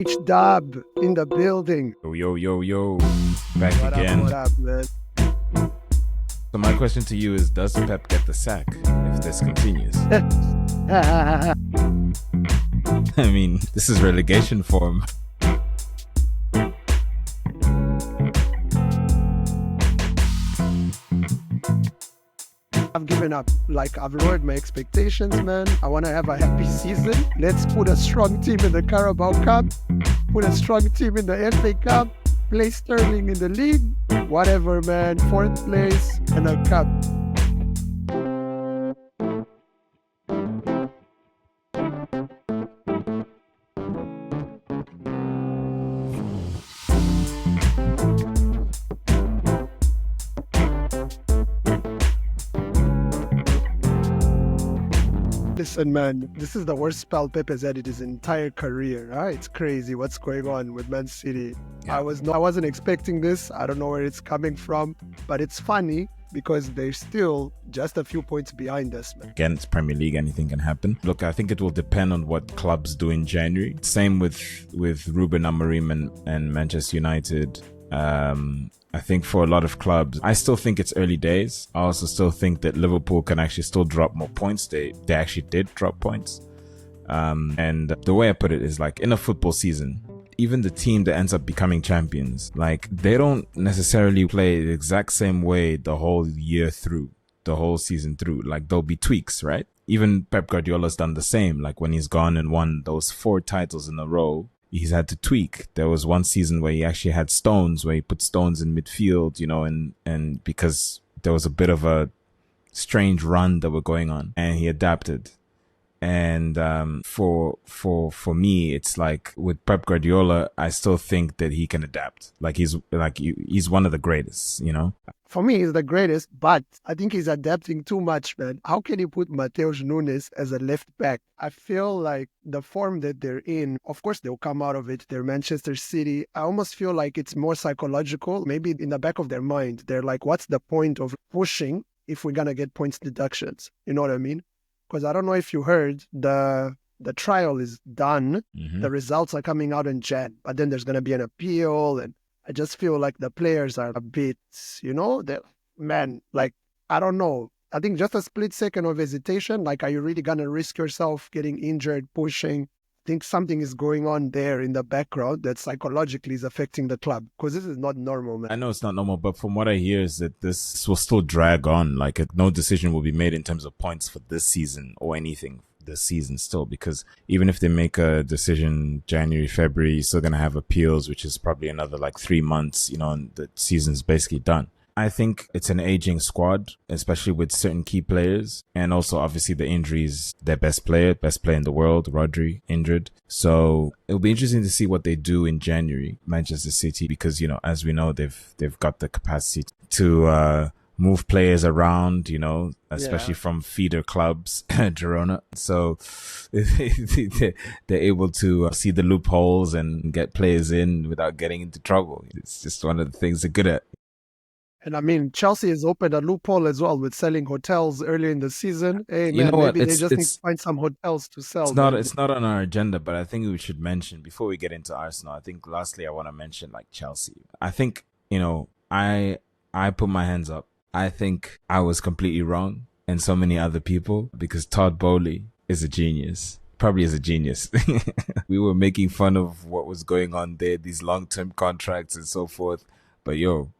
Each dub in the building. Yo. Back What again. up, man? So my question to you is, does Pep get the sack if this continues? I mean, this is relegation form. I've given up. Like, I've lowered my expectations, man. I want to have a happy season. Let's put a strong team in the Carabao Cup, put a strong team in the FA Cup, play Sterling in the league, whatever, man. 4th place and a cup. Listen, man, this is the worst spell Pep has had in his entire career. Huh? It's crazy what's going on with Man City. Yeah. I wasn't expecting this. I don't know where it's coming from, but it's funny because they're still just a few points behind us, man. Again, it's Premier League, anything can happen. Look, I think it will depend on what clubs do in January. Same with Ruben Amorim and Manchester United. I think for a lot of clubs, I still think it's early days. I also still think that Liverpool can actually still drop more points. They actually did drop points. And the way I put it is, like, in a football season, even the team that ends up becoming champions, like, they don't necessarily play the exact same way the whole year through, the whole season through. Like, there'll be tweaks, right? Even Pep Guardiola's done the same. Like, when he's gone and won those 4 titles in a row, he's had to tweak. There was one season where he actually had Stones, where he put Stones in midfield, you know, and because there was a bit of a strange run that were going on, and he adapted. And for me, it's like with Pep Guardiola, I still think that he can adapt. Like, he's one of the greatest, you know. For me, he's the greatest, but I think he's adapting too much, man. How can you put Mateus Nunes as a left back? I feel like the form that they're in, of course, they'll come out of it. They're Manchester City. I almost feel like it's more psychological. Maybe in the back of their mind, they're like, what's the point of pushing if we're going to get points deductions? You know what I mean? Because I don't know if you heard, the trial is done. Mm-hmm. The results are coming out in Jan, but then there's going to be an appeal, and I just feel like the players are a bit, you know, man, like, I don't know. I think just a split second of hesitation, like, are you really going to risk yourself getting injured, pushing? I think something is going on there in the background that psychologically is affecting the club, because this is not normal, man. I know it's not normal, but from what I hear is that this will still drag on. Like, no decision will be made in terms of points for this season or anything this season still, because even if they make a decision January, February, you're still going to have appeals, which is probably another like 3 months, you know, and the season's basically done. I think it's an aging squad, especially with certain key players, and also obviously the injuries. Their best player in the world, Rodri, injured. So it'll be interesting to see what they do in January, Manchester City, because, you know, as we know, they've got the capacity to move players around, you know, especially from feeder clubs, Girona. So they're able to see the loopholes and get players in without getting into trouble. It's just one of the things they're good at. And I mean, Chelsea has opened a loophole as well with selling hotels earlier in the season. Hey, You man, know what? maybe they just need to find some hotels to sell. It's not on our agenda, but I think we should mention, before we get into Arsenal, I think lastly I want to mention, like, Chelsea. I think, you know, I put my hands up. I think I was completely wrong, and so many other people, because Todd Bowley is a genius. Probably is a genius. We were making fun of what was going on there, these long-term contracts and so forth. But yo,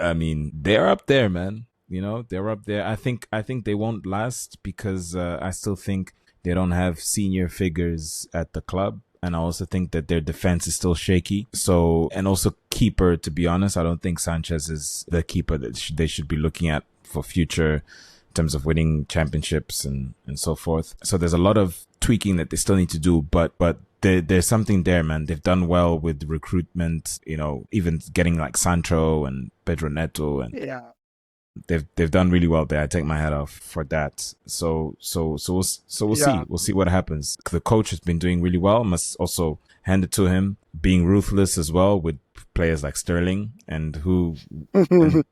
I mean, they're up there, man. You know, they're up there. I think they won't last because I still think they don't have senior figures at the club. And I also think that their defense is still shaky. So, and also keeper, to be honest, I don't think Sanchez is the keeper that they should be looking at for future in terms of winning championships and so forth. So there's a lot of tweaking that they still need to do, but there's something there, man. They've done well with recruitment, you know, even getting like Sancho and Pedro Neto, and Yeah. they've done really well there. I take my hat off for that. So we'll see. We'll see what happens. The coach has been doing really well. Must also hand it to him, being ruthless as well with players like Sterling, and who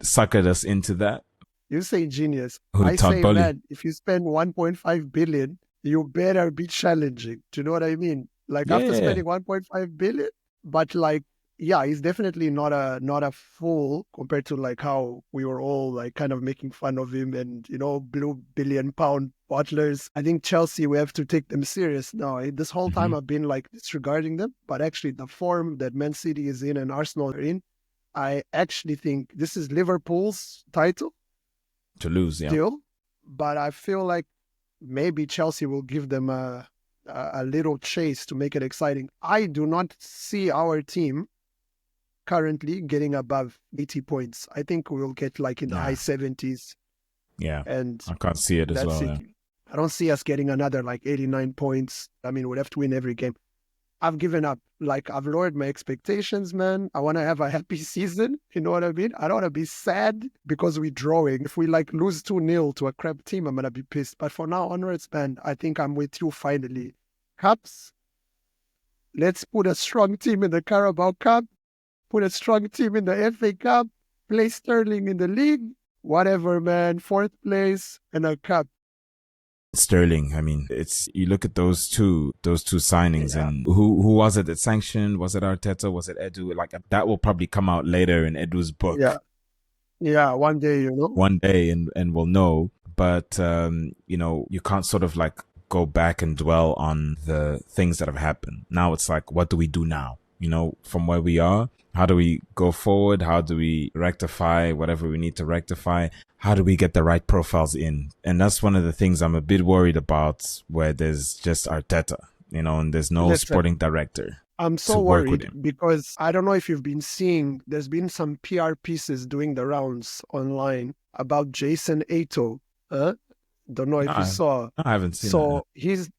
suckered us into that. You say genius. Who, I Todd say, Bowley? man, if you spend 1.5 billion, you better be challenging. Do you know what I mean? Like Yeah, after yeah, yeah. spending 1.5 billion, but like, yeah, he's definitely not a fool compared to like how we were all like kind of making fun of him and blue billion-pound butlers. I think Chelsea, we have to take them serious now. This whole time Hmm. I've been like disregarding them, but actually the form that Man City is in and Arsenal are in, I actually think this is Liverpool's title To lose, yeah. still, but I feel like maybe Chelsea will give them a little chase to make it exciting. I do not see our team currently getting above 80 points. I think we'll get like in the high Yeah, 70s, yeah. and I can't see it as that's well. it. Yeah. I don't see us getting another like 89 points. I mean, we'd have to win every game. I've given up. Like, I've lowered my expectations, man. I want to have a happy season. You know what I mean? I don't want to be sad because we're drawing. If we like lose 2-0 to a crap team, I'm going to be pissed. But for now onwards, man, I think I'm with you finally. Cups, let's put a strong team in the Carabao Cup, put a strong team in the FA Cup, play Sterling in the league, whatever, man. Fourth place and a cup. Sterling, I mean, it's you look at those two signings, Yeah. and who was it that sanctioned? Was it Arteta? Was it Edu? Like that will probably come out later in Edu's Yeah. book Yeah. One day, one day, and we'll know. But you can't sort of like go back and dwell on the things that have happened. Now it's like, what do we do now? From where we are, how do we go forward? How do we rectify whatever we need to rectify? How do we get the right profiles in? And that's one of the things I'm a bit worried about, where there's just Arteta, and there's no Listen, sporting director I'm to so work with worried him. because I don't know if you've been seeing, there's been some PR pieces doing the rounds online about Jason Ato. Don't know No, if you saw. I haven't seen that. So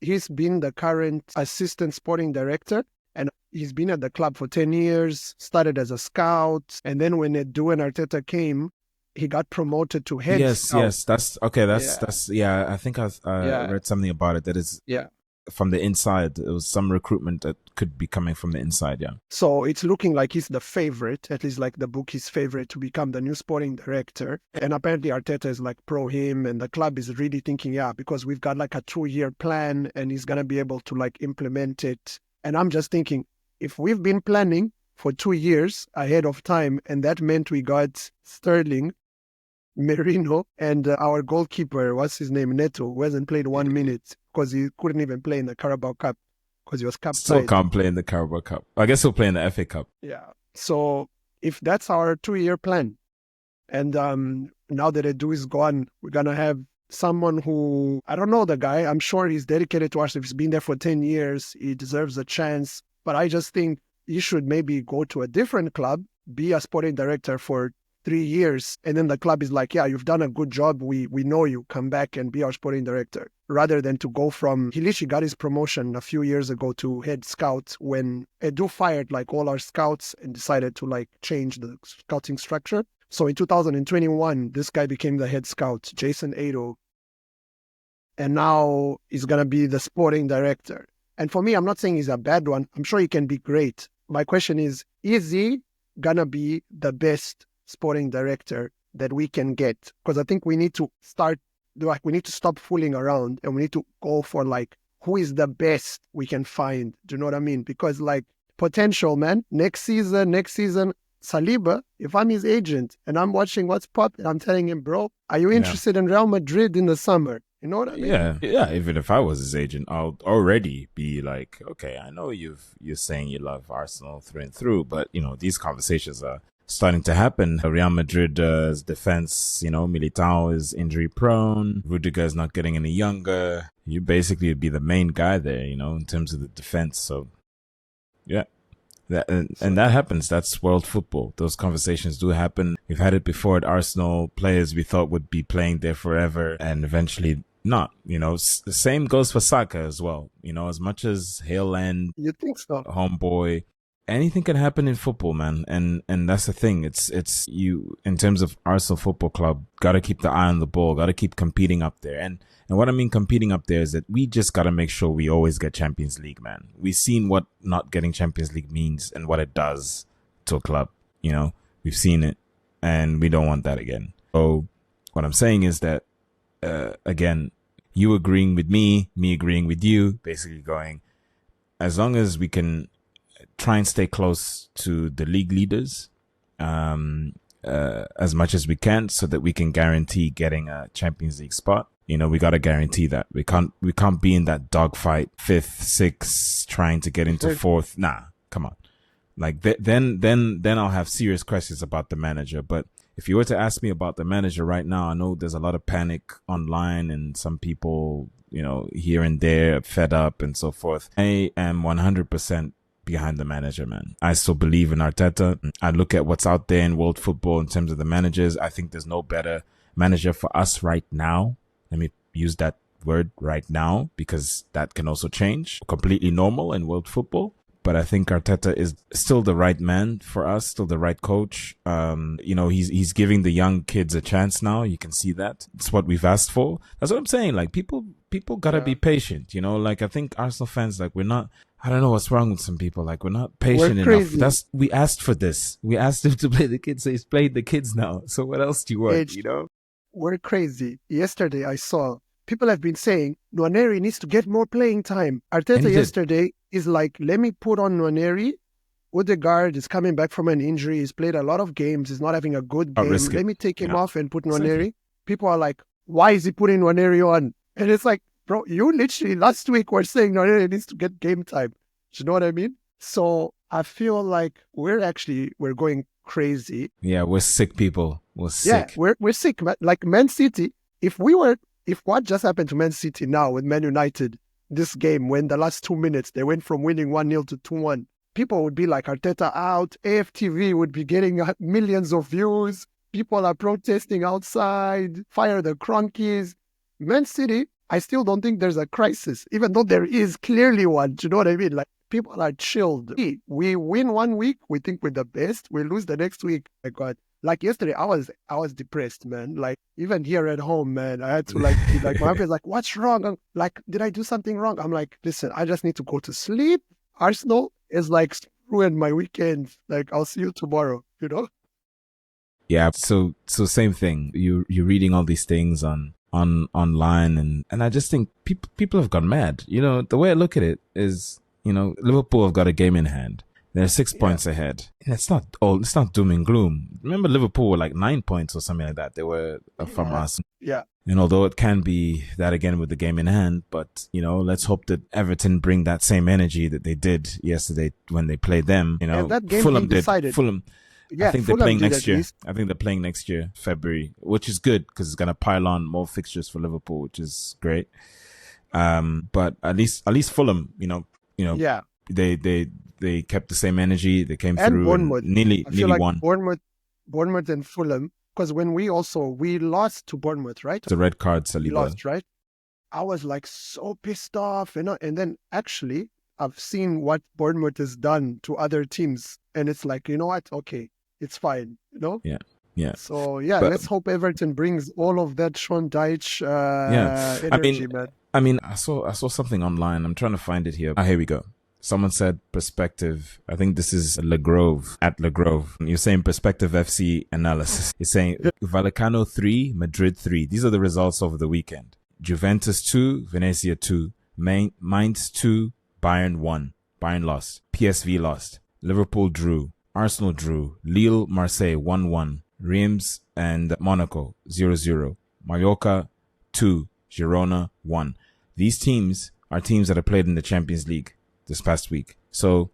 he's been the current assistant sporting director, and he's been at the club for 10 years, started as a scout, and then when Edu and Arteta came, he got promoted to head Yes, scout. yes, that's okay. Yeah, That's yeah. I think I yeah, read something about it that is yeah. from the inside. It was some recruitment that could be coming from the inside. Yeah. So it's looking like he's the favorite, at least like the book is favorite to become the new sporting director. And apparently Arteta is like pro him, and the club is really thinking, yeah, because we've got like a 2-year plan and he's going to be able to like implement it. And I'm just thinking, if we've been planning for 2 years ahead of time, and that meant we got Sterling, Merino, and our goalkeeper, what's his name, Neto, who hasn't played 1 minute because he couldn't even play in the Carabao Cup because he was cup Still tied. can't play in the Carabao Cup. I guess he'll play in the FA Cup. Yeah. So if that's our 2-year plan, and now that Edu is gone, we're gonna have someone who, I don't know the guy. I'm sure he's dedicated to us. If he's been there for 10 years, he deserves a chance. But I just think he should maybe go to a different club, be a sporting director for 3 years, and then the club is like, yeah, you've done a good job. We know you. Come back and be our sporting director. Rather than to go from, he literally got his promotion a few years ago to head scout when Edu fired like all our scouts and decided to like change the scouting structure. So in 2021, this guy became the head scout, Jason Ato, and now he's going to be the sporting director. And for me, I'm not saying he's a bad one. I'm sure he can be great. My question is he going to be the best sporting director that we can get? Because I think we need to stop fooling around and we need to go for like, who is the best we can find? Do you know what I mean? Because like potential, man, next season, Saliba, if I'm his agent and I'm watching what's popping, I'm telling him, bro, are you interested in Real Madrid in the summer? You know what I mean? Yeah. Even if I was his agent, I'll already be like, okay, I know you're saying you love Arsenal through and through, but these conversations are starting to happen. Real Madrid's defense, Militao is injury prone. Rudiger is not getting any younger. You basically would be the main guy there, in terms of the defense. So, yeah. And that happens. That's world football. Those conversations do happen. We've had it before at Arsenal. Players we thought would be playing there forever and eventually not. The same goes for Saka as well. As much as he'll end, you think so? Homeboy, anything can happen in football, man. And that's the thing. It's you, in terms of Arsenal Football Club, gotta keep the eye on the ball, gotta keep competing up there. And what I mean competing up there is that we just gotta make sure we always get Champions League, man. We've seen what not getting Champions League means and what it does to a club. We've seen it and we don't want that again. So what I'm saying is that, again, you agreeing with me agreeing with you, basically going, as long as we can try and stay close to the league leaders, as much as we can, so that we can guarantee getting a Champions League spot. We got to guarantee that. We can't be in that dogfight, 5th, 6th, trying to get into 4th. Nah, come on. Like then I'll have serious questions about the manager. But if you were to ask me about the manager right now, I know there's a lot of panic online and some people, here and there fed up and so forth. I am 100% behind the manager, man. I still believe in Arteta. I look at what's out there in world football in terms of the managers. I think there's no better manager for us right now. Let me use that word, right now, because that can also change. Completely normal in world football. But I think Arteta is still the right man for us, still the right coach. He's giving the young kids a chance now. You can see that. It's what we've asked for. That's what I'm saying. Like, people gotta be patient, Like, I think Arsenal fans, like, we're not, I don't know what's wrong with some people. Like, we're not patient enough. We asked for this. We asked him to play the kids, so he's played the kids now. So what else do you want, We're crazy. Yesterday I saw people have been saying Nwaneri needs to get more playing time. Arteta yesterday is like, let me put on Nwaneri. Odegaard is coming back from an injury. He's played a lot of games. He's not having a good game. Let me take him off and put Nwaneri. Exactly. People are like, why is he putting Nwaneri on? And it's like, bro, you literally last week were saying Nwaneri needs to get game time. Do you know what I mean? So I feel like we're going crazy. Yeah, we're sick people. We're sick. Yeah, we're sick. Like Man City, if what just happened to Man City now with Man United, this game, when the last 2 minutes, they went from winning 1-0 to 2-1, people would be like, Arteta out, AFTV would be getting millions of views, people are protesting outside, fire the Cronkies. Man City, I still don't think there's a crisis, even though there is clearly one. Do you know what I mean? Like, people are chilled. We win 1 week, we think we're the best, we lose the next week. My God. Like yesterday, I was depressed, man. Like, even here at home, man, I had to like my friend's like, what's wrong? I'm like, did I do something wrong? I'm like, listen, I just need to go to sleep. Arsenal is like ruined my weekend. Like, I'll see you tomorrow, Yeah. So same thing. You're reading all these things online, and I just think people have gone mad. The way I look at it is, Liverpool have got a game in hand. They're 6 points ahead. It's not doom and gloom. Remember, Liverpool were like 9 points or something like that. They were from us. Yeah. And although it can be that again with the game in hand, but, let's hope that Everton bring that same energy that they did yesterday when they played them. That game Fulham did. Decided. Fulham. Yeah, I think they're playing next year. I think they're playing next year, February, which is good because it's going to pile on more fixtures for Liverpool, which is great. But at least Fulham, yeah. They kept the same energy. They came and through Bournemouth. and nearly like won. Bournemouth and Fulham, because when we lost to Bournemouth, right? The red card, Saliba. We lost, right? I was like so pissed off, and then actually I've seen what Bournemouth has done to other teams, and it's like, you know what? Okay, it's fine, Yeah. So let's hope Everton brings all of that Sean Dyche energy, man. I mean, I saw something online. I'm trying to find it here. Here we go. Someone said perspective. I think this is Legrove, at Legrove. You're saying perspective FC analysis. You're saying Vallecano 3, Madrid 3. These are the results over the weekend. Juventus 2, Venezia 2, Mainz 2, Bayern 1. Bayern lost. PSV lost. Liverpool drew. Arsenal drew. Lille, Marseille 1-1. Reims and Monaco 0-0. Mallorca 2, Girona 1. These teams are teams that have played in the Champions League this past week. So,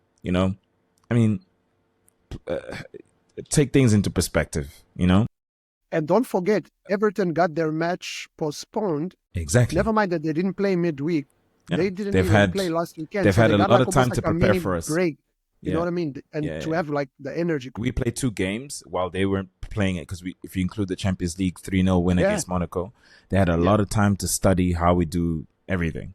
take things into perspective, And don't forget, Everton got their match postponed. Exactly. Never mind that they didn't play midweek. Yeah. They didn't play last weekend. They've had a lot of time to prepare for us. Break. You know what I mean? And to have like the energy. We played 2 games while they weren't playing it, because if you include the Champions League 3-0 win against Monaco, they had a lot of time to study how we do everything.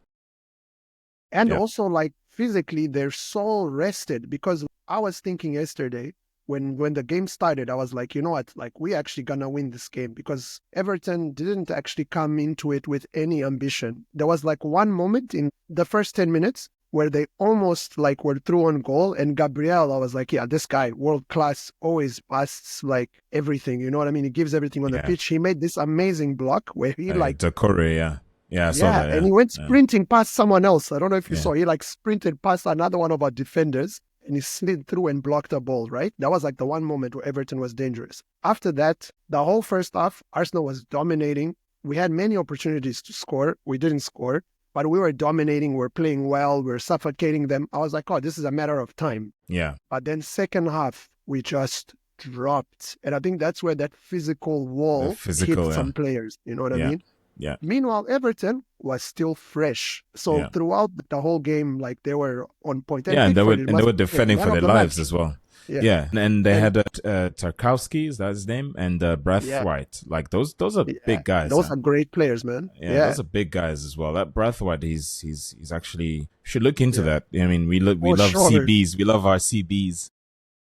And also, like, physically, they're so rested, because I was thinking yesterday when the game started, I was like, you know what, like, we actually gonna win this game, because Everton didn't actually come into it with any ambition. There was like one moment in the first 10 minutes where they almost like were through on goal, and Gabriel, I was like, yeah, this guy, world class, always passes like everything, you know what I mean? He gives everything on the pitch. He made this amazing block where he Decore, Yeah, I saw that. And he went Yeah. sprinting past someone else. I don't know if you Yeah. saw. He like sprinted past another one of our defenders and he slid through and blocked a ball, right? That was like the one moment where Everton was dangerous. After that, the whole first half, Arsenal was dominating. We had many opportunities to score. We didn't score, but we were dominating. We were playing well. We were suffocating them. I was like, oh, this is a matter of time. Yeah. But then second half, we just dropped. And I think that's where that physical wall hit some players. You know what I mean? Yeah. Meanwhile, Everton was still fresh. So throughout the whole game, like they were on point. And they were defending for their lives as well. Yeah. And they had Tarkowski, is that his name? And Braithwaite. Like those are big guys. Those are great players, man. Yeah, those are big guys as well. That Braithwaite, he's actually should look into that. I mean, we love CBs. We love our CBs.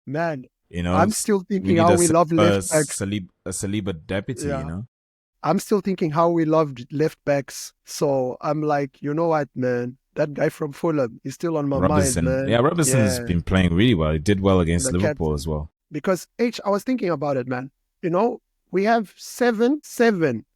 Man, you know, I'm still thinking how we love left backs. A Saliba deputy, you know. I'm still thinking how we loved left backs. So I'm like, you know what, man? That guy from Fulham is still on my mind, man. Yeah, Robertson's been playing really well. He did well against Liverpool as well. Because I was thinking about it, man. You know, we have seven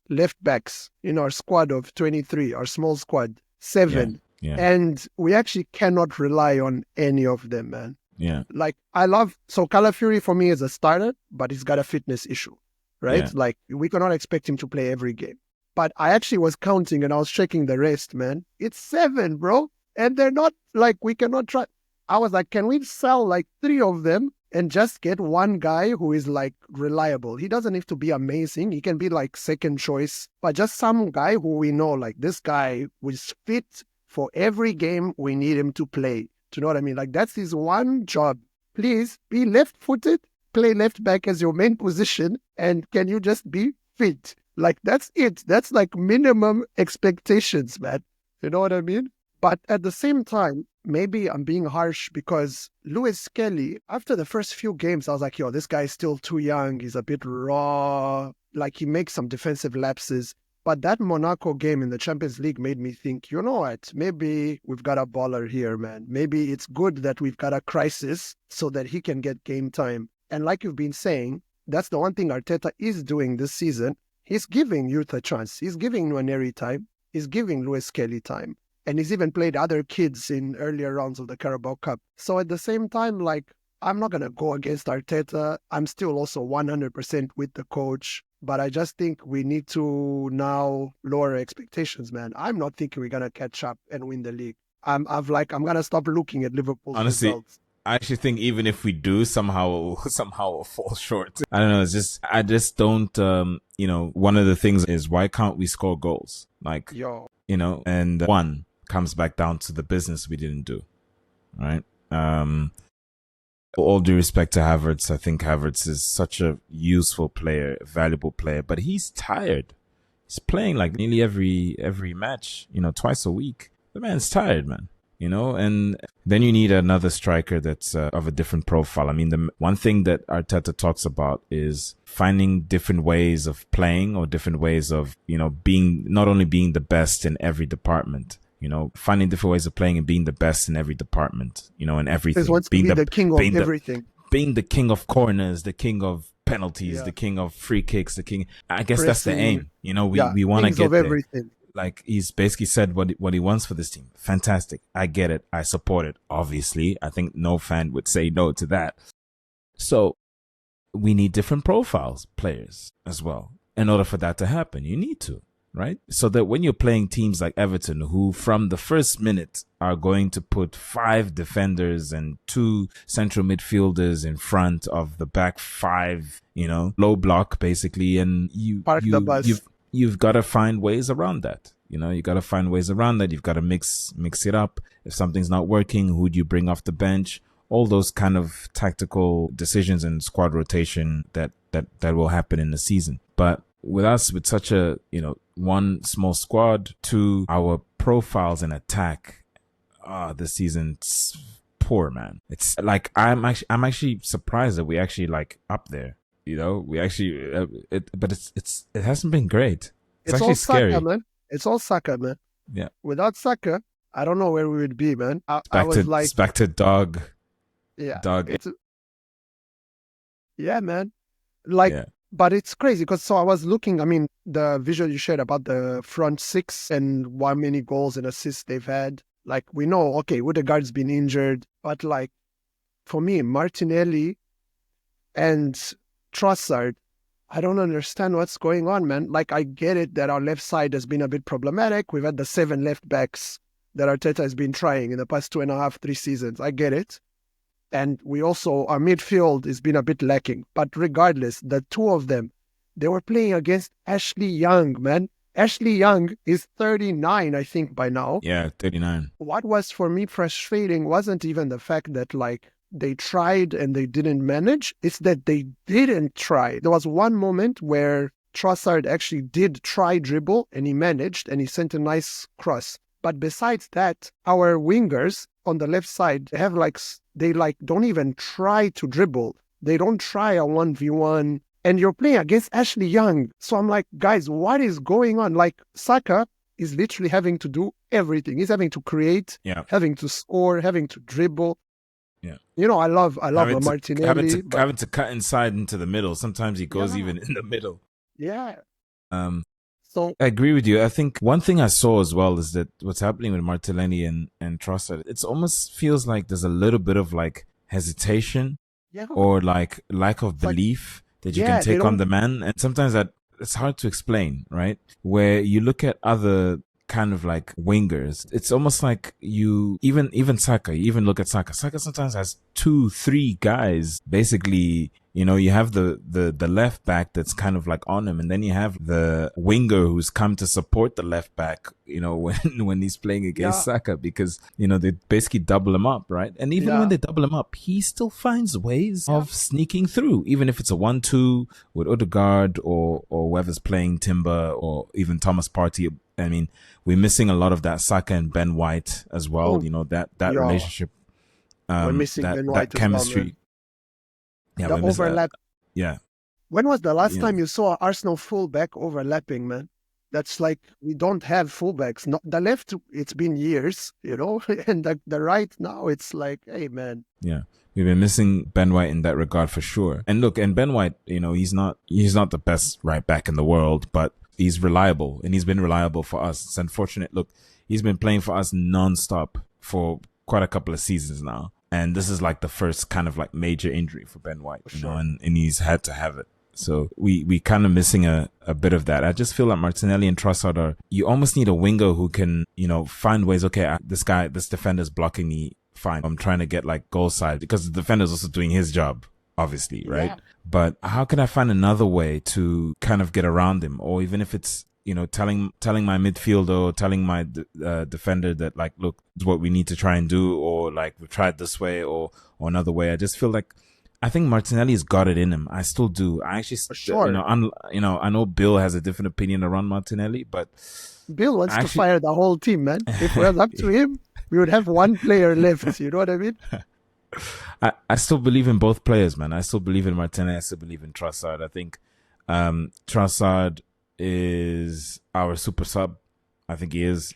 left backs in our squad of 23, our small squad. 7. Yeah. And we actually cannot rely on any of them, man. Yeah. Like, so Calafiori for me is a starter, but he's got a fitness issue. Right? Yeah. Like, we cannot expect him to play every game. But I actually was counting and I was checking the rest, man. It's 7, bro. And they're not, like, we cannot try. I was like, can we sell, like, 3 of them and just get one guy who is, like, reliable? He doesn't have to be amazing. He can be, like, second choice. But just some guy who we know, like, this guy was fit for every game we need him to play. Do you know what I mean? Like, that's his one job. Please be left-footed. Play left back as your main position, and can you just be fit? Like, that's it. That's like minimum expectations, man. You know what I mean? But at the same time, maybe I'm being harsh because Lewis Kelly, after the first few games, I was like, yo, this guy is still too young. He's a bit raw. Like, he makes some defensive lapses. But that Monaco game in the Champions League made me think, you know what? Maybe we've got a baller here, man. Maybe it's good that we've got a crisis so that he can get game time. And like you've been saying, that's the one thing Arteta is doing this season. He's giving youth a chance. He's giving Nwaneri time. He's giving Lewis Kelly time. And he's even played other kids in earlier rounds of the Carabao Cup. So at the same time, like, I'm not going to go against Arteta. I'm still also 100% with the coach. But I just think we need to now lower expectations, man. I'm not thinking we're going to catch up and win the league. I'm going to stop looking at Liverpool's results. I actually think even if we do somehow fall short, I don't know. I just don't. One of the things is why can't we score goals? Like, and one comes back down to the business we didn't do, right? All due respect to Havertz, I think Havertz is such a useful player, a valuable player, but he's tired. He's playing like nearly every match, twice a week. The man's tired, man. And then you need another striker that's of a different profile. I mean, the one thing that Arteta talks about is finding different ways of playing or different ways of, not only being the best in every department, finding different ways of playing and being the best in every department, in everything. He wants to be the king of everything. Being the king of corners, the king of penalties, the king of free kicks, I guess that's the aim. We want to get there. Everything. Like, he's basically said what he wants for this team. Fantastic. I get it. I support it. Obviously, I think no fan would say no to that. So we need different profiles, players as well. In order for that to happen, you need to, right? So that when you're playing teams like Everton, who from the first minute are going to put 5 defenders and 2 central midfielders in front of the back 5, low block basically, and you've got to find ways around that. You got to find ways around that. You've got to mix it up. If something's not working, who do you bring off the bench? All those kind of tactical decisions and squad rotation that will happen in the season. But with us, with such a, one small squad, 2, our profiles in attack, this season's poor, man. It's like, I'm actually surprised that we actually like up there. We actually, but it hasn't been great. It's actually all scary. Saka, man. It's all Saka, man. Yeah. Without Saka, I don't know where we would be, man. It's back to dog. Yeah. Dog. Yeah, man. Like, But it's crazy because so I was looking, I mean, the visual you shared about the front six and how many goals and assists they've had. Like we know, okay, Odegaard's been injured, but like for me, Martinelli and Trossard, I don't understand what's going on, man. Like I get it that our left side has been a bit problematic. We've had the 7 left backs that Arteta has been trying in the past 2.5, 3 seasons. I get it. And we also, our midfield has been a bit lacking. But regardless, the two of them, they were playing against Ashley Young, man. Ashley Young is 39, I think, by now. Yeah, 39. What was for me frustrating wasn't even the fact that, like, they tried and they didn't manage. It's that they didn't try. There was one moment where Trossard actually did try dribble and he managed and he sent a nice cross. But besides that, our wingers on the left side have they don't even try to dribble. They don't try a 1v1. And you're playing against Ashley Young. So I'm like, guys, what is going on? Like Saka is literally having to do everything. He's having to create, having to score, having to dribble. Yeah. You know, I love a Martinelli. Having to cut inside into the middle. Sometimes he goes even in the middle. Yeah. So I agree with you. I think one thing I saw as well is that what's happening with Martinelli and Trossard, it almost feels like there's a little bit of like hesitation or like lack of belief that you can take on the man. And sometimes it's hard to explain, right? Where you look at other kind of like wingers, it's almost like even Saka, you even look at Saka sometimes has 2-3 guys basically. You know, you have the left back that's kind of like on him, and then you have the winger who's come to support the left back, you know, when he's playing against Saka, because, you know, they basically double him up, right? And even when they double him up, he still finds ways of sneaking through, even if it's a 1-2 with Odegaard or whoever's playing Timber or even Thomas Partey. I mean, we're missing a lot of that Saka and Ben White as well, you know, that relationship, we're missing Ben White that chemistry. As well, yeah, the overlap. Yeah. When was the last time you saw Arsenal fullback overlapping, man? That's like, we don't have fullbacks. Not the left, it's been years, you know, and the right now, it's like, hey, man. Yeah. We've been missing Ben White in that regard for sure. And look, and Ben White, you know, he's not the best right back in the world, but he's reliable, and he's been reliable for us. It's unfortunate. Look, he's been playing for us nonstop for quite a couple of seasons now. And this is like the first kind of like major injury for Ben White, you know, and he's had to have it. So we kind of missing a bit of that. I just feel like Martinelli and Trossard you almost need a winger who can, you know, find ways. Okay, this defender's blocking me. Fine. I'm trying to get like goal side, because the defender's also doing his job, obviously, right? Yeah. But how can I find another way to kind of get around him? Or even if it's, you know, telling my midfielder or telling my defender that, like, look, it's what we need to try and do, or like we've tried this way or another way. I just feel like, I think Martinelli's got it in him. I still do. I actually, you know, I know Bill has a different opinion around Martinelli, but Bill wants to fire the whole team, man. If it was up to him, we would have one player left. You know what I mean? I still believe in both players, man. I still believe in Martinelli. I still believe in Trossard. I think Trossard is our super sub. I think he is.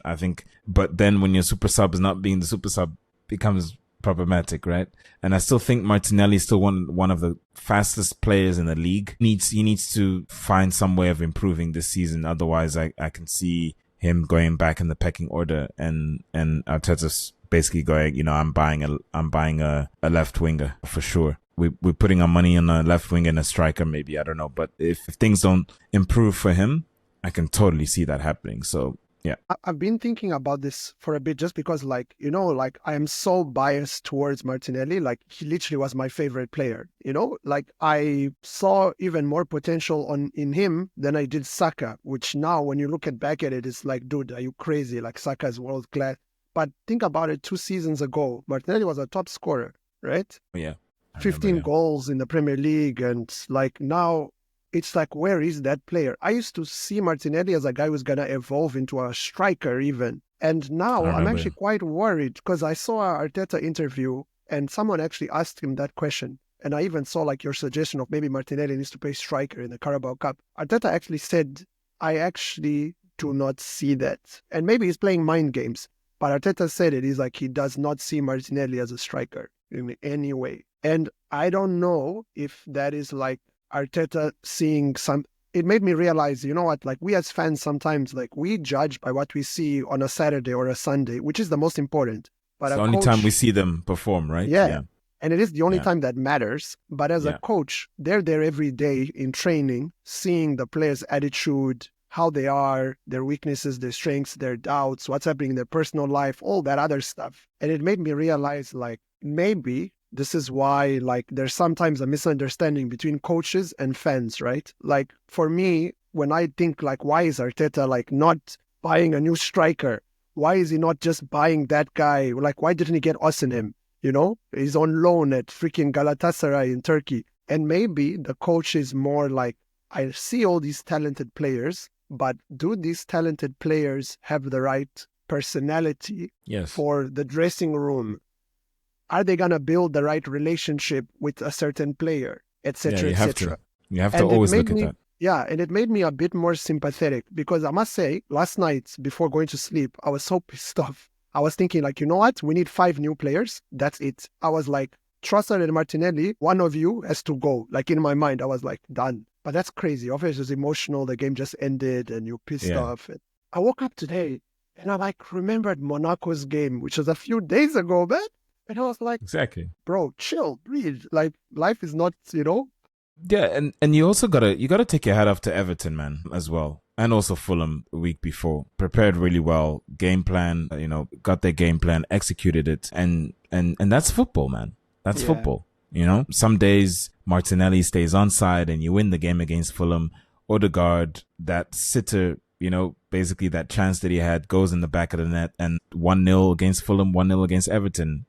But then when your super sub is not being the super sub, becomes problematic, right? And I still think Martinelli is still one of the fastest players in the league. He needs to find some way of improving this season. Otherwise, I can see him going back in the pecking order, and Arteta's basically going, you know, I'm buying a left winger for sure. We're putting our money on a left wing and a striker, maybe, I don't know. But if things don't improve for him, I can totally see that happening. So, yeah. I've been thinking about this for a bit, just because, like, you know, like, I am so biased towards Martinelli. Like, he literally was my favorite player, you know? Like, I saw even more potential in him than I did Saka, which now, when you look back at it, it's like, dude, are you crazy? Like, Saka is world class. But think about it, 2 seasons ago, Martinelli was a top scorer, right? Yeah. 15 goals in the Premier League, and like now it's like, where is that player? I used to see Martinelli as a guy who's gonna evolve into a striker even, and now I'm actually quite worried, because I saw a Arteta interview and someone actually asked him that question, and I even saw like your suggestion of maybe Martinelli needs to play striker in the Carabao Cup. Arteta actually said, I actually do not see that, and maybe he's playing mind games, but Arteta said it. He's like, he does not see Martinelli as a striker in any way. And I don't know if that is like Arteta seeing some. It made me realize, you know what? Like we as fans sometimes like we judge by what we see on a Saturday or a Sunday, which is the most important. But It's a the only time we coach, see them perform, right? yeah, Yeah. and it is the only Yeah. time that matters. But as a Yeah. coach, they're there every day in training, seeing the players' attitude, how they are, their weaknesses, their strengths, their doubts, what's happening in their personal life, all that other stuff. And it made me realize, like, maybe this is why, like, there's sometimes a misunderstanding between coaches and fans, right? Like, for me, when I think, like, why is Arteta, like, not buying a new striker? Why is he not just buying that guy? Like, why didn't he get Osimhen? You know, he's on loan at freaking Galatasaray in Turkey. And maybe the coach is more like, I see all these talented players, but do these talented players have the right personality Yes. for the dressing room? Are they going to build the right relationship with a certain player, Yeah, etc., you have etc.? to. You have to And it always made look at me, that. yeah, and it made me a bit more sympathetic because I must say, last night before going to sleep, I was so pissed off. I was thinking, like, you know what? We need 5 new players. That's it. I was like, Trossard and Martinelli, one of you has to go. Like in my mind, I was like, done. But that's crazy. Obviously, it's emotional. The game just ended and you're pissed Yeah. off. And I woke up today and I like remembered Monaco's game, which was a few days ago, man. And I was like, Exactly. bro, chill, breathe. Like life is not, you know. Yeah, and you also gotta take your hat off to Everton, man, as well. And also Fulham the week before. Prepared really well. Game plan, got their game plan, executed it. And that's football, man. That's Yeah. football. Some days Martinelli stays onside and you win the game against Fulham. Odegaard, that sitter, basically that chance that he had goes in the back of the net, and 1-0 against Fulham, 1-0 against Everton.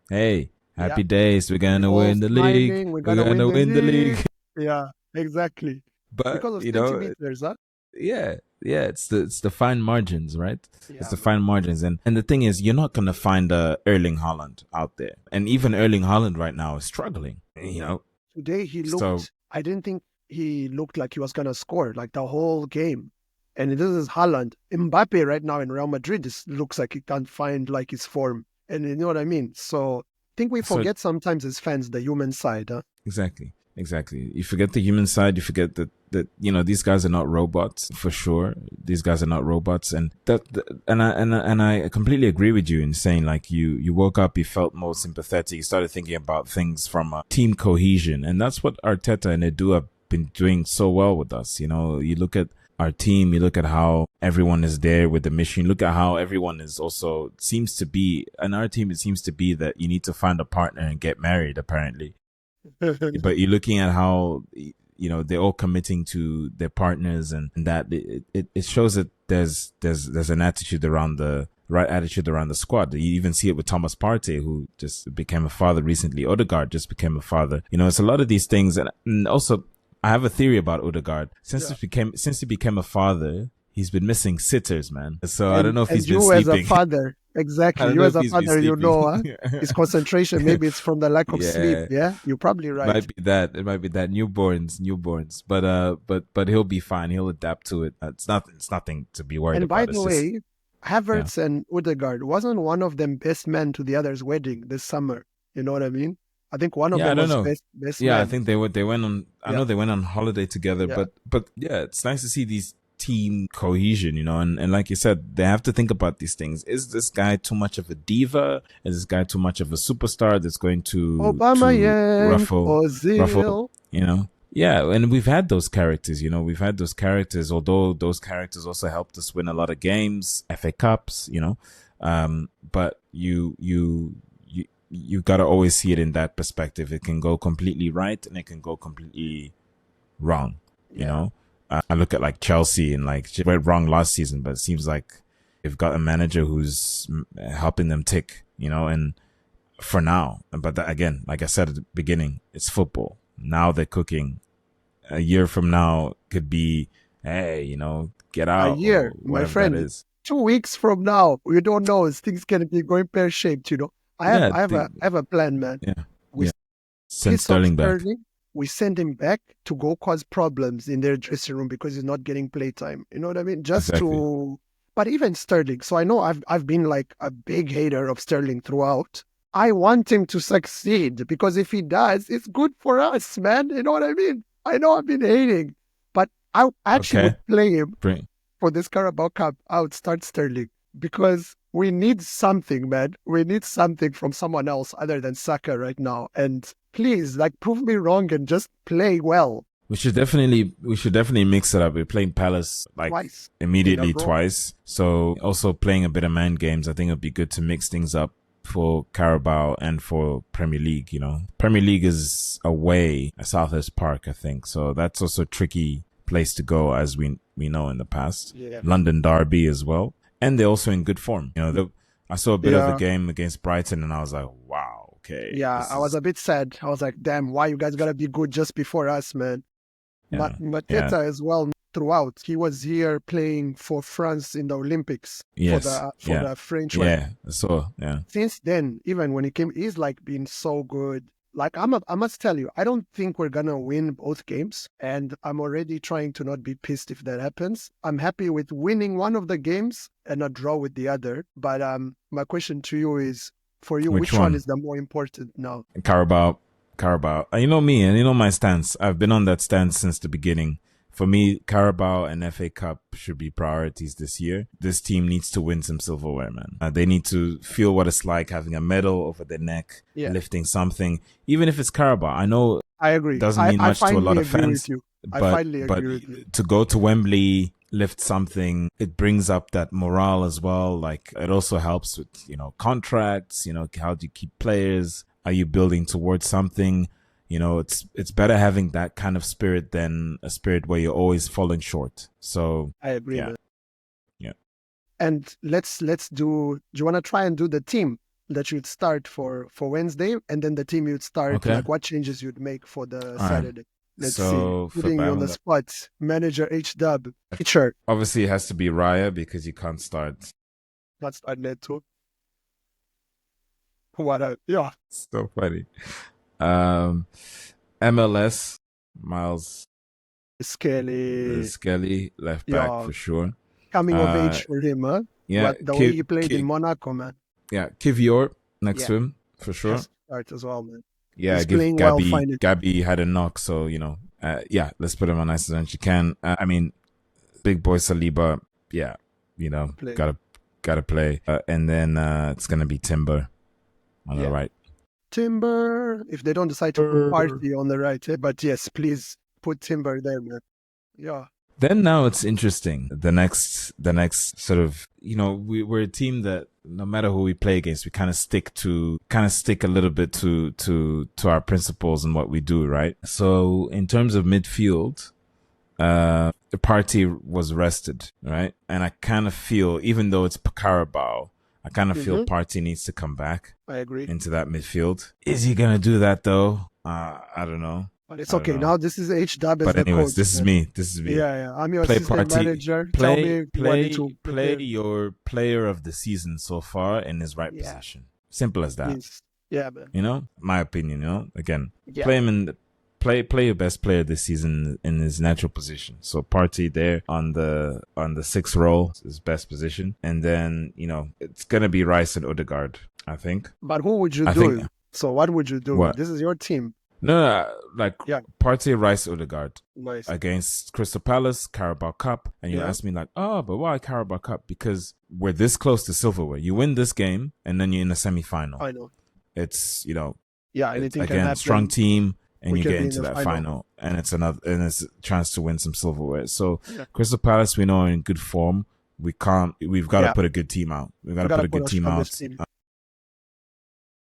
Hey, happy days. We're going to win the league. We're gonna win the league. Yeah, exactly. But, Because of centimeters, huh? yeah, it's the fine margins, right? Yeah, It's the fine margins. And the thing is, you're not going to find Erling Haaland out there. And even Erling Haaland right now is struggling, Today he looked, So- I didn't think he looked like he was going to score like the whole game. And this is Haaland. Mbappe right now in Real Madrid looks like he can't find like his form. And you know what I mean? So I think we So- forget sometimes as fans the human side, huh? Exactly. You forget the human side. You forget that these guys are not robots, for sure. These guys are not robots, and I completely agree with you in saying, like, you woke up, you felt more sympathetic, you started thinking about things from a team cohesion, and that's what Arteta and Edu have been doing so well with us. You look at our team, you look at how everyone is there with the mission. Look at how everyone is also seems to be, and our team, it seems to be that you need to find a partner and get married, apparently. But you're looking at how they're all committing to their partners, and that it shows that there's an attitude around the right attitude around the squad. You even see it with Thomas Partey, who just became a father recently. Odegaard just became a father. It's a lot of these things, and also I have a theory about Odegaard. Since he became a father, he's been missing sitters, man. So I don't know if he's been sleeping. You as a father, exactly. You as a father, his concentration, maybe it's from the lack of sleep. Yeah, you're probably right. It might be that newborns. But he'll be fine. He'll adapt to it. It's nothing to be worried about. And by the way, Havertz and Odegaard wasn't one of them best men to the other's wedding this summer. You know what I mean? I think one of them was best Yeah, man. I think they went on. I know they went on holiday together. Yeah. But yeah, it's nice to see these team cohesion, and like you said, they have to think about these things. Is this guy too much of a diva? Is this guy too much of a superstar that's going to ruffle? Yeah, and we've had those characters. Although those characters also helped us win a lot of games, FA Cups. But you gotta always see it in that perspective. It can go completely right and it can go completely wrong. You know, I look at like Chelsea and like they went wrong last season, but it seems like they've got a manager who's helping them tick. And for now, but again, like I said at the beginning, it's football. Now they're cooking. A year from now could be, hey, get out. A year, my friend. 2 weeks from now, we don't know. Things can be going pear shaped. I have a plan, man. Yeah. Send Sterling back. We send him back to go cause problems in their dressing room because he's not getting playtime. You know what I mean? But even Sterling. So I know I've been like a big hater of Sterling throughout. I want him to succeed because if he does, it's good for us, man. You know what I mean? I know I've been hating, but I actually Okay. would play him Bring. for this Carabao Cup. I would start Sterling because we need something, man. We need something from someone else other than Saka right now. And please, like, prove me wrong and just play well We should definitely mix it up. We're playing Palace like twice in a immediately row. twice. So also playing a bit of man games. I think it'd be good to mix things up for Carabao and for Premier League. Premier League is away at Selhurst Park, I think. So that's also a tricky place to go, as we know in the past. Yeah. London Derby as well, and they're also in good form. I saw a bit of the Yeah. game against Brighton, and I was like, wow, okay. Yeah, I was a bit sad. I was like, damn, why you guys gotta be good just before us, man? Yeah, Mateta as well throughout. He was here playing for France in the Olympics Yes, for yeah. the French one. Yeah, so yeah. Since then, even when he came, he's like been so good. Like I must tell you, I don't think we're gonna win both games, and I'm already trying to not be pissed if that happens. I'm happy with winning one of the games and a draw with the other. But my question to you is, for you, Which which one one? is the more important now? Carabao. You know me, and you know my stance. I've been on that stance since the beginning. For me, Carabao and FA Cup should be priorities this year. This team needs to win some silverware, man. They need to feel what it's like having a medal over their neck, Yeah. lifting something, even if it's Carabao. I know I agree. it doesn't mean much to a finally lot of agree fans, with you. I but finally agree with you. to go to Wembley, lift something, it brings up that morale as well. Like it also helps with contracts. How do you keep players? Are you building towards something? It's better having that kind of spirit than a spirit where you're always falling short. So I agree. yeah. Man. Yeah. And let's do. Do you want to try and do the team that you'd start for Wednesday, and then the team you'd start? Okay. Like what changes you'd make for the All Saturday? right. Let's So see. Putting you on the spot, manager H-Dub. Sure. Obviously, it has to be Raya because you can't start. Not start Neto. What? Yeah. So funny. MLS, Miles Skelly left back Yeah. for sure. coming of age for him, huh? Yeah, The way he played in Monaco, man. Yeah, Kivior next Yeah. to him for sure. Has to start as well, man. Yeah, He's give playing well, Gabby. finally. Gabby had a knock, so yeah, let's put him on nice as you can. I mean, big boy Saliba, yeah, Play. gotta play, and then it's gonna be Timber on the right. Timber, if they don't decide to put Party on the right, but yes, please put Timber there, man. Yeah. Then now it's interesting. The next sort of, we're a team that no matter who we play against, we kind of stick a little bit to our principles and what we do, right? So in terms of midfield, the Party was rested, right? And I kind of feel, even though it's Carabao, I kind of feel Party needs to come back. I agree. Into that midfield. Is he gonna do that though? I don't know. But it's okay. Now this is H-Dub as but the anyways, coach. this is me. Yeah. I'm your play assistant Party, manager. Tell me play your player of the season so far in his right position. Simple as that. Please. Yeah, man. My opinion. Again, Yeah. play him in. Play your best player this season in his natural position. So Party there on the 6th row, his best position, and then it's gonna be Rice and Odegaard, I think. But who would you do? So what would you do? What? This is your team. No, Partey, Rice, Odegaard Nice. against Crystal Palace, Carabao Cup, and you ask me like, but why Carabao Cup? Because we're this close to silverware. You win this game, and then you're in the semi-final. I know. It's anything again, can happen. strong team, and We you can get be into in the that final, and it's a chance to win some silverware. So Yeah. Crystal Palace, we know are in good form. We've got to put a good team out. We've got to put a good team out.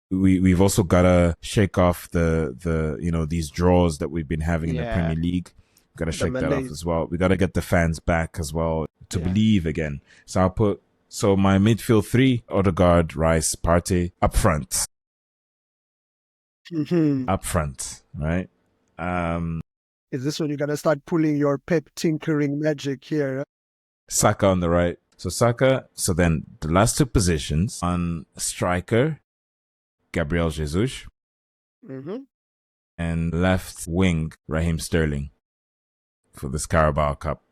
We've also got to shake off the these draws that we've been having in the Premier League. We've got to shake that off as well. We got to get the fans back as well to believe again. So my midfield 3, Odegaard, Rice, Partey up front. Up front, right? Is this when you're gonna start pulling your Pep tinkering magic here? Saka on the right. So then the last 2 positions on striker, Gabriel Jesus, and left wing, Raheem Sterling, for this Carabao Cup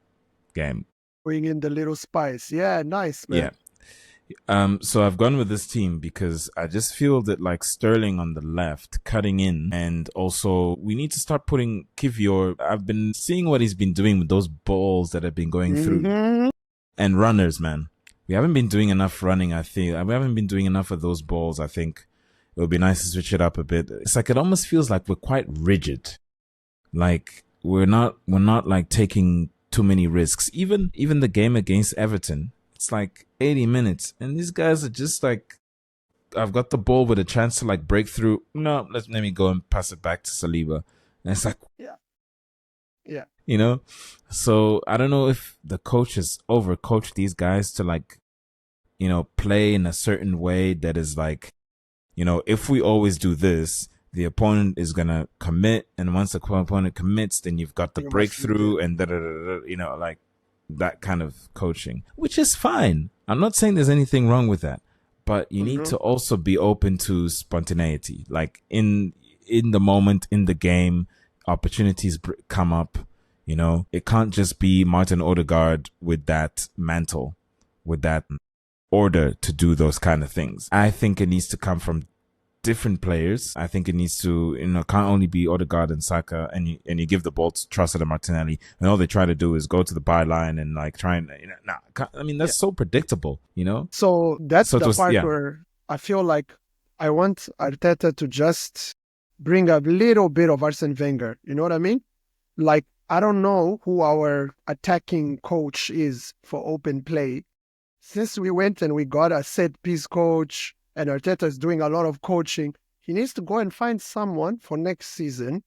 game. Bring in the little spice. Yeah, nice, man. Yeah. So I've gone with this team because I just feel that like Sterling on the left, cutting in, and also we need to start putting Kivior. I've been seeing what he's been doing with those balls that have been going through Mm-hmm. and runners, man. We haven't been doing enough running. I think we haven't been doing enough of those balls. I think it would be nice to switch it up a bit. It's like it almost feels like we're quite rigid. Like we're not like taking too many risks. Even the game against Everton, it's like 80 minutes, and these guys are just like, I've got the ball with a chance to like break through. No, let me go and pass it back to Saliba. And it's like, Yeah. Yeah. you know, so I don't know if the coach has overcoached these guys to like, play in a certain way that is like, if we always do this, the opponent is gonna commit, and once the opponent commits, then you've got the You must leave breakthrough it. and like that kind of coaching, which is fine. I'm not saying there's anything wrong with that, but you need Mm-hmm. to also be open to spontaneity. Like in the moment, in the game, opportunities come up. It can't just be Martin Odegaard with that mantle, with that order to do those kind of things. I think it needs to come from different players. I think it needs to, can't only be Odegaard and Saka, and you give the ball to Trossard and Martinelli, and all they try to do is go to the byline and like try and, I mean, Yeah. that's so predictable. So that's So it the was, part yeah. where I feel like I want Arteta to just bring a little bit of Arsene Wenger. You know what I mean? Like, I don't know who our attacking coach is for open play. Since we went and we got a set piece coach and Arteta is doing a lot of coaching, he needs to go and find someone for next season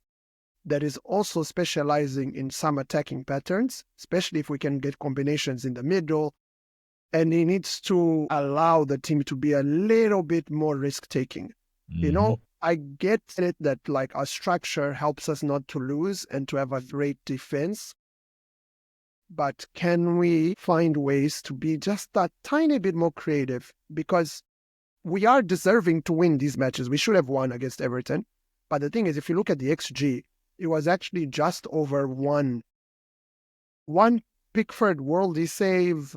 that is also specializing in some attacking patterns, especially if we can get combinations in the middle. And he needs to allow the team to be a little bit more risk taking. I get it that like our structure helps us not to lose and to have a great defense. But can we find ways to be just a tiny bit more creative? Because we are deserving to win these matches. We should have won against Everton. But the thing is, if you look at the XG, it was actually just over one. One Pickford worldly save,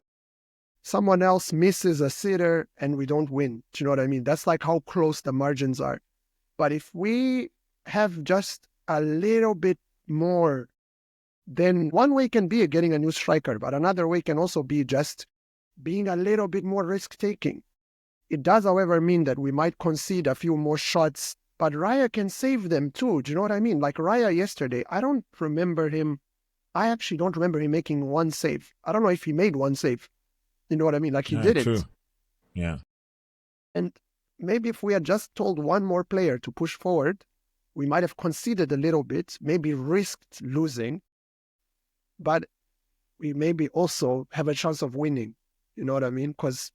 someone else misses a sitter, and we don't win. Do you know what I mean? That's like how close the margins are. But if we have just a little bit more, then one way can be getting a new striker, but another way can also be just being a little bit more risk-taking. It does, however, mean that we might concede a few more shots, but Raya can save them too. Do you know what I mean? Like Raya yesterday, I actually don't remember him making one save. I don't know if he made one save. You know what I mean? Like he did True. it. Yeah. And maybe if we had just told one more player to push forward, we might have conceded a little bit, maybe risked losing, but we maybe also have a chance of winning. You know what I mean? Because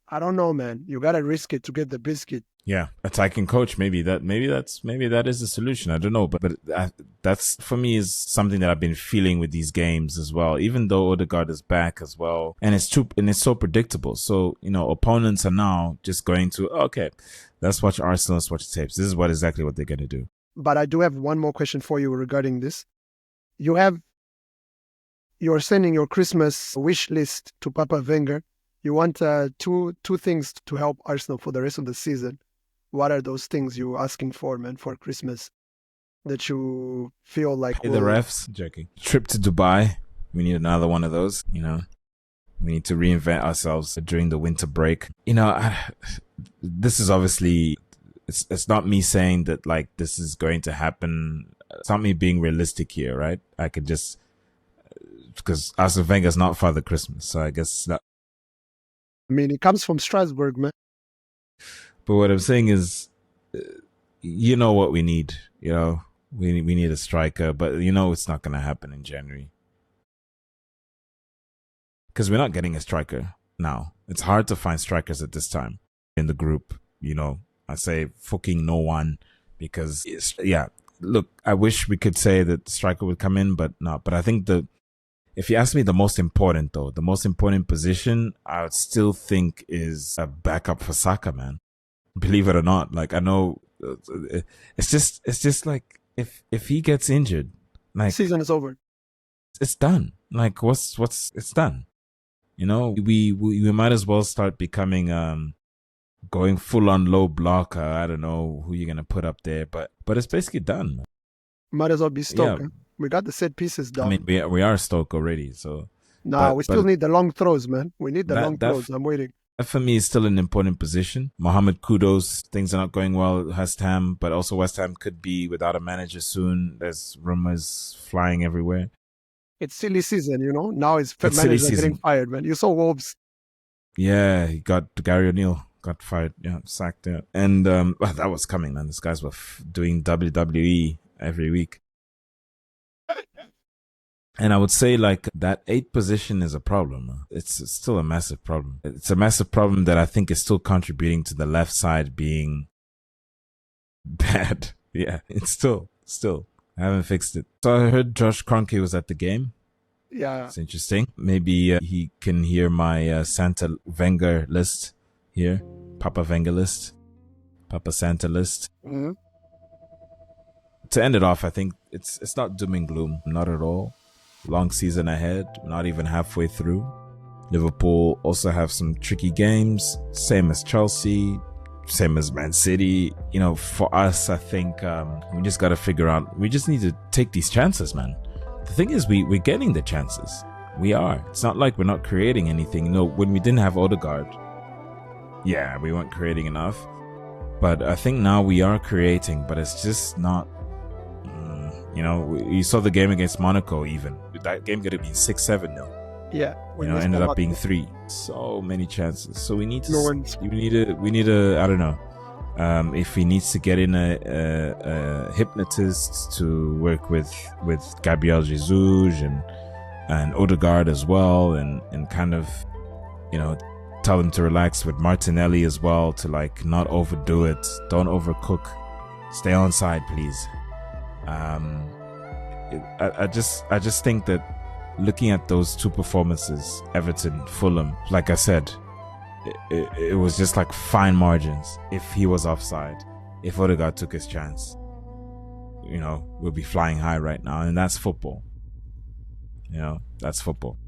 I don't know, man. You gotta risk it to get the biscuit. Yeah, attacking coach. Maybe that is the solution. I don't know, but that's for me is something that I've been feeling with these games as well. Even though Odegaard is back as well, and it's so predictable. So opponents are now just going to okay, let's watch Arsenal, let's watch tapes. This is exactly what they're gonna do. But I do have one more question for you regarding this. You're sending your Christmas wish list to Papa Wenger. You want two things to help Arsenal for the rest of the season. What are those things you're asking for, man, for Christmas that you feel like Pay the refs. Joking. Trip to Dubai. We need another one of those. We need to reinvent ourselves during the winter break. This is obviously it's not me saying that like this is going to happen. It's not me being realistic here, right? I could just because Arsene Wenger's not Father Christmas, so I guess that. I mean, it comes from Strasbourg, man. But what I'm saying is, you know what we need. We need a striker, but it's not going to happen in January because we're not getting a striker now. It's hard to find strikers at this time in the group. I say fucking no one because look, I wish we could say that the striker would come in, but no. But I think if you ask me the most important position, I would still think is a backup for Saka, man. Believe it or not, like I know it's just like if he gets injured, like season is over. It's done. Like it's done. You know, we might as well start becoming going full on low block. I don't know who you're gonna put up there, but it's basically done. Might as well be Stoke. Yeah. We got the set pieces down. I mean, we are Stoke already, so nah, we still need the long throws, man. We need the long that throws. I'm waiting. that for me is still an important position. Mohamed Kudus, things are not going well at West Ham, but also West Ham could be without a manager soon. There's rumors flying everywhere. It's silly season, you know. Now his It's silly managers are getting season. fired, man. You saw Wolves. Yeah, he got Gary O'Neill got fired, yeah, sacked. Yeah, and well, that was coming, man. These guys were doing WWE every week. And I would say like that 8th position is a problem. It's still a massive problem. It's a massive problem that I think is still contributing to the left side being bad. Yeah, it's still. I haven't fixed it. So I heard Josh Kroenke was at the game. Yeah. It's interesting. Maybe he can hear my Santa Wenger list here. Papa Wenger list. Papa Santa list. Mm-hmm. To end it off, I think it's not doom and gloom. Not at all. Long season ahead. Not even halfway through. Liverpool also have some tricky games. Same as Chelsea. Same as Man City. You know, for us, I think we just got to figure out. We just need to take these chances, man. The thing is, we're getting the chances. We are. It's not like we're not creating anything. You know, when we didn't have Odegaard, yeah, we weren't creating enough. But I think now we are creating, but it's just not. You know, you saw the game against Monaco. Even that game could have been 6-7-0. Yeah. You know, ended up being 3. So many chances. So we need to. We need a. I don't know. If he needs to get in a hypnotist to work with Gabriel Jesus and Odegaard as well, and kind of, you know, tell him to relax with Martinelli as well, to like not overdo it, don't overcook, stay on side, please. I just think that looking at those 2 performances, Everton, Fulham, like I said, it was just like fine margins. If he was offside, if Odegaard took his chance, you know, we'll be flying high right now, and that's football. You know, that's football.